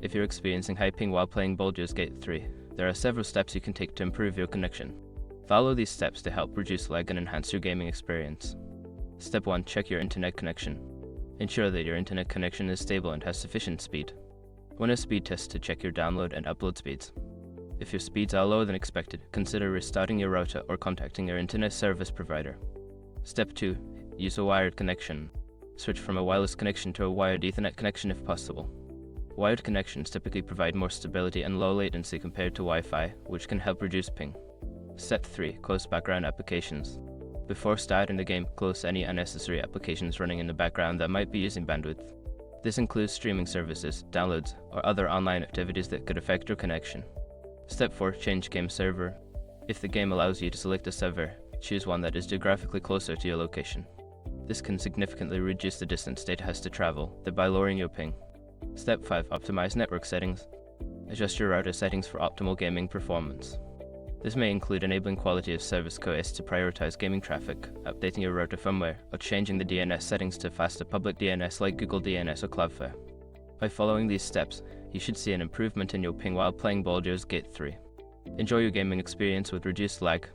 If you're experiencing high ping while playing Baldur's Gate 3, there are several steps you can take to improve your connection. Follow these steps to help reduce lag and enhance your gaming experience. Step 1. Check your internet connection. Ensure that your internet connection is stable and has sufficient speed. Run a speed test to check your download and upload speeds. If your speeds are lower than expected, consider restarting your router or contacting your internet service provider. Step 2. Use a wired connection. Switch from a wireless connection to a wired Ethernet connection if possible. Wired connections typically provide more stability and low latency compared to Wi-Fi, which can help reduce ping. Step 3. Close background applications. Before starting the game, close any unnecessary applications running in the background that might be using bandwidth. This includes streaming services, downloads, or other online activities that could affect your connection. Step 4. Change game server. If the game allows you to select a server, choose one that is geographically closer to your location. This can significantly reduce the distance data has to travel, thereby lowering your ping. Step 5. Optimize network settings. Adjust your router settings for optimal gaming performance. This may include enabling quality of service QoS to prioritize gaming traffic, updating your router firmware, or changing the DNS settings to faster public DNS like Google DNS or Cloudflare. By following these steps, you should see an improvement in your ping while playing Baldur's Gate 3. Enjoy your gaming experience with reduced lag,